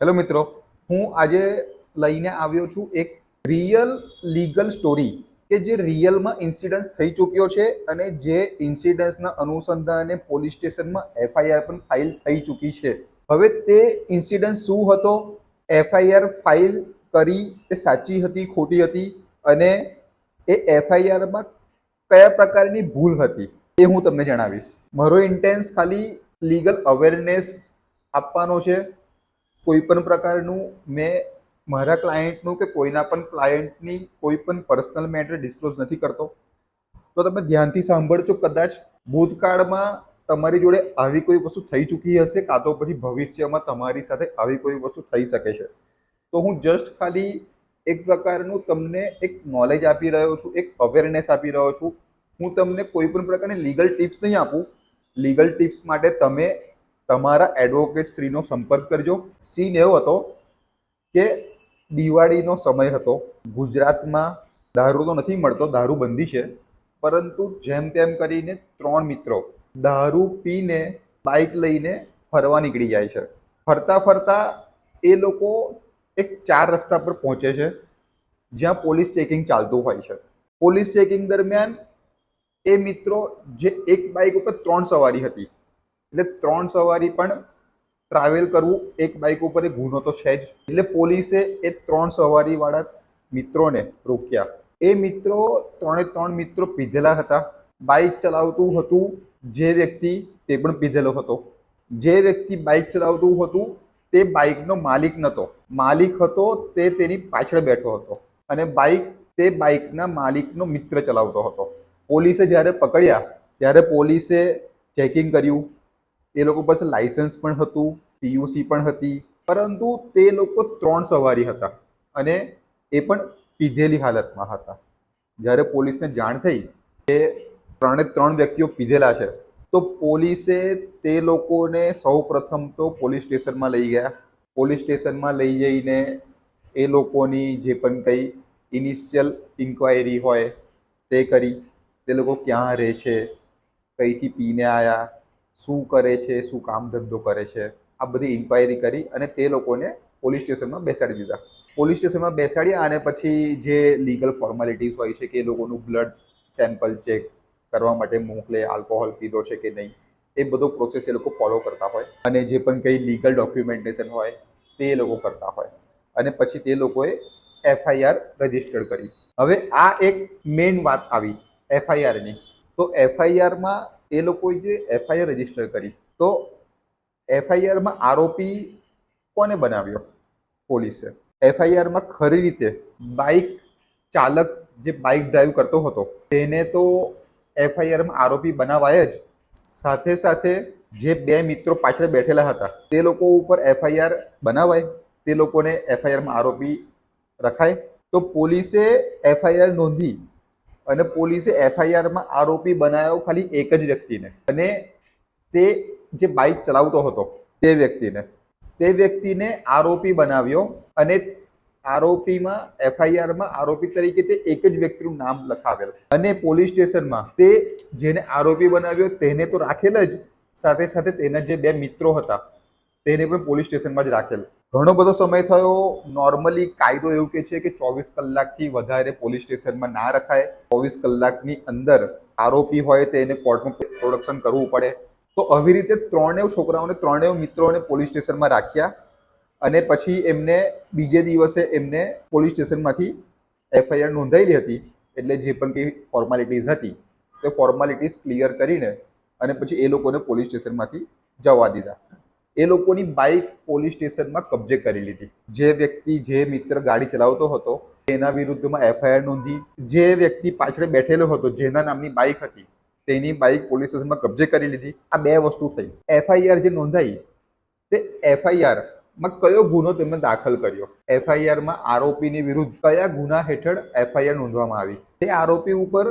Hello મિત્રો, હું આજે લઈને આવ્યો છું એક રિયલ લીગલ સ્ટોરી કે જે રિયલમાં ઇન્સિડન્સ થઈ ચૂક્યો છે અને જે ઇન્સિડન્સના અનુસંધાને પોલીસ સ્ટેશનમાં એફઆઈઆર પણ ફાઇલ થઈ ચૂકી છે. હવે તે ઇન્સિડન્સ શું હતો, એફઆઈઆર ફાઇલ કરી તે સાચી હતી, ખોટી હતી અને એ એફઆઈઆરમાં કયા પ્રકારની ભૂલ હતી એ હું તમને જણાવીશ. મારો ઇન્ટેન્સ ખાલી લીગલ અવેરનેસ આપવાનો છે. કોઈ પણ પ્રકારનું મેં મારા ક્લાયન્ટનું કે કોઈના પણ ક્લાયન્ટની કોઈ પણ પર્સનલ મેટર ડિસ્ક્લોઝ નથી કરતો. તો તમે ધ્યાનથી સાંભળજો. કદાચ ભૂતકાળમાં તમારી જોડે આવી કોઈ વસ્તુ થઈ ચૂકી હશે, કાં તો પછી ભવિષ્યમાં તમારી સાથે આવી કોઈ વસ્તુ થઈ શકે છે. તો હું જસ્ટ ખાલી એક પ્રકારનું તમને એક નોલેજ આપી રહ્યો છું, એક અવેરનેસ આપી રહ્યો છું. હું તમને કોઈ પણ પ્રકારની લીગલ ટિપ્સ નહીં આપું. લીગલ ટિપ્સ માટે તમે તમારા એડવોકેટ શ્રીનો સંપર્ક કરજો. સીન એવો હતો કે દિવાળીનો સમય હતો. ગુજરાતમાં દારૂ તો નથી મળતો, દારૂબંધી છે, પરંતુ જેમ તેમ કરીને 3 મિત્રો દારૂ પીને બાઇક લઈને ફરવા નીકળી જાય છે. ફરતા ફરતા એ લોકો એક 4 રસ્તા પર પહોંચે છે જ્યાં પોલીસ ચેકિંગ ચાલતું હોય છે. પોલીસ ચેકિંગ દરમિયાન એ મિત્રો, જે એક બાઇક ઉપર 3 સવારી હતી, એટલે 3 સવારી પણ ટ્રાવેલ કરવું એક બાઇક ઉપર એ ગુનો તો છે જ. એટલે પોલીસે એ 3 સવારીવાળા મિત્રોને રોક્યા. એ મિત્રો 3 મિત્રો પીધેલા હતા. બાઇક ચલાવતું હતું જે વ્યક્તિ, તે પણ પીધેલો હતો. જે વ્યક્તિ બાઇક ચલાવતું હતું તે બાઇકનો માલિક નહોતો. માલિક હતો તે તેની પાછળ બેઠો હતો અને બાઇક તે બાઇકના માલિકનો મિત્ર ચલાવતો હતો. પોલીસે જ્યારે પકડ્યા ત્યારે પોલીસે ચેકિંગ કર્યું. એ લોકો પાસે લાયસન્સ પણ હતું, પીયુસી પણ હતી, પરંતુ તે લોકો 3 સવારી હતા અને એ પણ પીધેલી હાલતમાં હતા. જ્યારે પોલીસને જાણ થઈ કે 3 વ્યક્તિઓ પીધેલા છે, તો પોલીસે તે લોકોને સૌ પ્રથમ તો પોલીસ સ્ટેશનમાં લઈ ગયા. પોલીસ સ્ટેશનમાં લઈ જઈને એ લોકોની જે પણ કંઈ ઇનિશિયલ ઇન્ક્વાયરી હોય તે કરી. તે લોકો ક્યાં રહે છે, કઈથી પીને આવ્યા, શું કરે છે, શું કામ ધંધો કરે છે, આ બધી ઇન્ક્વાયરી કરી અને તે લોકોને પોલીસ સ્ટેશનમાં બેસાડી દીધા. પોલીસ સ્ટેશનમાં બેસાડ્યા અને પછી જે લીગલ ફોર્માલિટીઝ હોય છે કે એ લોકોનું બ્લડ સેમ્પલ ચેક કરવા માટે મોકલે, આલ્કોહોલ પીધો છે કે નહીં, એ બધો પ્રોસેસ એ લોકો ફોલો કરતા હોય અને જે પણ કંઈ લીગલ ડોક્યુમેન્ટેશન હોય તે એ લોકો કરતા હોય અને પછી તે લોકોએ એફઆઈઆર રજીસ્ટર કરી. હવે આ એક મેઇન વાત આવી એફઆઈઆરની. તો એફઆઈઆરમાં એ લોકોએ જે એફઆઈઆર રજીસ્ટર કરી, તો એફઆઈઆરમાં આરોપી કોને બનાવ્યો? પોલીસે. એફઆઈઆરમાં ખરી રીતે બાઇક ચાલક જે બાઇક ડ્રાઈવ કરતો હતો તેને તો એફઆઈઆરમાં આરોપી બનાવાય જ. સાથે સાથે જે 2 મિત્રો પાછળ બેઠેલા હતા તે લોકો ઉપર એફઆઈઆર બનાવાય, તે લોકોને એફઆઈઆરમાં આરોપી રખાય. તો પોલીસે એફઆઈઆર નોંધી અને પોલીસે એફઆઈઆરમાં આરોપી બનાવ્યો ખાલી એક જ વ્યક્તિને, અને તે જે બાઇક ચલાવતો હતો તે વ્યક્તિને આરોપી બનાવ્યો અને એફઆઈઆરમાં આરોપી તરીકે તે એક જ વ્યક્તિનું નામ લખાવેલ અને પોલીસ સ્ટેશનમાં તે જેને આરોપી બનાવ્યો તેને તો રાખેલ જ, સાથે સાથે તેના જે 2 મિત્રો હતા તેને પણ પોલીસ સ્ટેશનમાં જ રાખેલ. ઘણો બધો સમય થયો. નોર્મલી કાયદો એવું કહે છે કે 24 કલાકથી વધારે પોલીસ સ્ટેશનમાં ના રખાય. 24 કલાકની અંદર આરોપી હોય તેને કોર્ટમાં પ્રોડક્શન કરવું પડે. તો આવી રીતે 3 છોકરાઓને, 3 મિત્રોને પોલીસ સ્ટેશનમાં રાખ્યા અને પછી એમને બીજે દિવસે એમને પોલીસ સ્ટેશનમાંથી એફઆઈઆર નોંધાયેલી હતી. એટલે જે પણ કંઈ ફોર્માલિટીઝ હતી તે ફોર્માલિટીઝ ક્લિયર કરીને અને પછી એ લોકોને પોલીસ સ્ટેશનમાંથી જવા દીધા. એ લોકોની બાઇક પોલીસ સ્ટેશનમાં કબજે કરી લીધી. જે વ્યક્તિ, જે મિત્ર ગાડી ચલાવતો હતો તેના વિરુદ્ધમાં એફઆઈઆર નોંધી. જે વ્યક્તિ પાછળ બેઠેલો હતો, જેના નામની બાઇક હતી, તેની બાઇક પોલીસ સ્ટેશનમાં કબજે કરી લીધી. આ 2 વસ્તુ થઈ. એફઆઈઆર જે નોંધાઈ તે એફઆઈઆરમાં કયો ગુનો તેમને દાખલ કર્યો, એફઆઈઆરમાં આરોપીની વિરુદ્ધ કયા ગુના હેઠળ એફઆઈઆર નોંધવામાં આવી, તે આરોપી ઉપર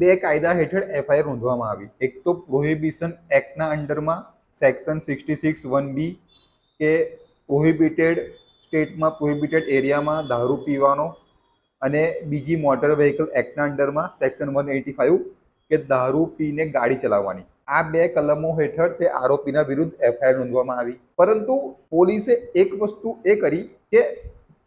2 કાયદા હેઠળ એફઆઈઆર નોંધવામાં આવી. એક તો પ્રોહિબિશન એક્ટના અંડરમાં સેક્શન 66(1)B કે પ્રોહિબિટેડ સ્ટેટમાં, પ્રોહિબિટેડ એરિયામાં દારૂ પીવાનો, અને બીજી મોટર વ્હીકલ એક્ટના અંડરમાં સેક્શન 185 કે દારૂ પીને ગાડી ચલાવવાની. આ બે કલમો હેઠળ તે આરોપીના વિરુદ્ધ એફઆઈઆર નોંધવામાં આવી. પરંતુ પોલીસે એક વસ્તુ એ કરી કે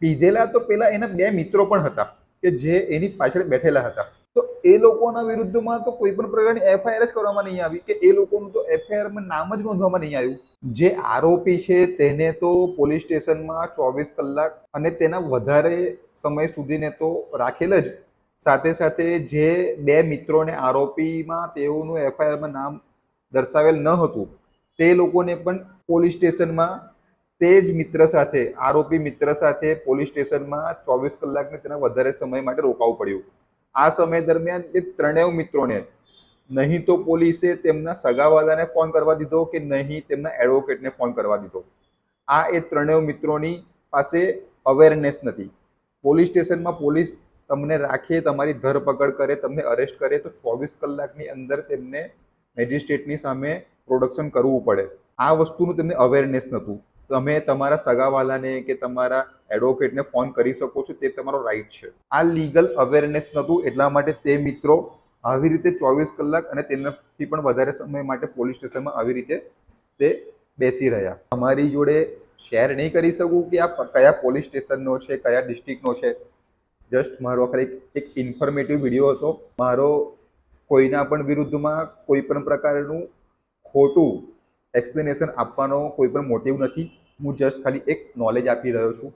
પીધેલા તો પેલા એના બે મિત્રો પણ હતા કે જે એની પાછળ બેઠેલા હતા. તો એ લોકોના વિરુદ્ધમાં તો કોઈ પણ પ્રકારની એફઆઈઆર જ કરવામાં નહીં આવી કે એ લોકોનું તો એફઆઈઆરમાં નામ જ નોંધવામાં નહીં આવ્યું. જે આરોપી છે તેને તો પોલીસ સ્ટેશનમાં 24 કલાક અને તેના વધારે સમય સુધીને તો રાખેલ જ. સાથે સાથે જે બે મિત્રોને આરોપીમાં તેઓનું એફઆઈઆરમાં નામ દર્શાવેલ ન હતું તે લોકોને પણ પોલીસ સ્ટેશનમાં તે જ મિત્ર સાથે આરોપી મિત્ર સાથે પોલીસ સ્ટેશનમાં 24 કલાકને તેના વધારે સમય માટે રોકાવું પડ્યું. આ સમય દરમિયાન તે ત્રણેય મિત્રોને નહીં તો પોલીસે તેમના સગાવાલાને ફોન કરવા દીધો કે નહીં તેમના એડવોકેટને ફોન કરવા દીધો. આ એ ત્રણેય મિત્રોની પાસે અવેરનેસ નથી. પોલીસ સ્ટેશનમાં પોલીસ તમને રાખે, તમારી ધરપકડ કરે, તમને અરેસ્ટ કરે તો 24 કલાકની અંદર તેમને મેજિસ્ટ્રેટની સામે પ્રોડક્શન કરવું પડે. આ વસ્તુનું તેમને અવેરનેસ નહોતું. તમે તમારા સગાવાલાને કે તમારા એડવોકેટને ફોન કરી શકો છો, તે તમારો રાઈટ છે. આ લીગલ અવેરનેસ નહોતું, એટલા માટે તે મિત્રો આવી રીતે 24 કલાક અને તેનાથી પણ વધારે સમય માટે પોલીસ સ્ટેશનમાં આવી રીતે તે બેસી રહ્યા. તમારી જોડે શેર નહીં કરી શકું કે આ કયા પોલીસ સ્ટેશનનો છે, કયા ડિસ્ટ્રિક્ટનો છે. જસ્ટ મારો ખાલી એક ઇન્ફોર્મેટિવ વિડીયો હતો. મારો કોઈના પણ વિરુદ્ધમાં કોઈ પણ પ્રકારનું ખોટું એક્સપ્લેનેશન આપવાનો કોઈ પણ મોટિવ નથી. હું જસ્ટ ખાલી એક નોલેજ આપી રહ્યો છું.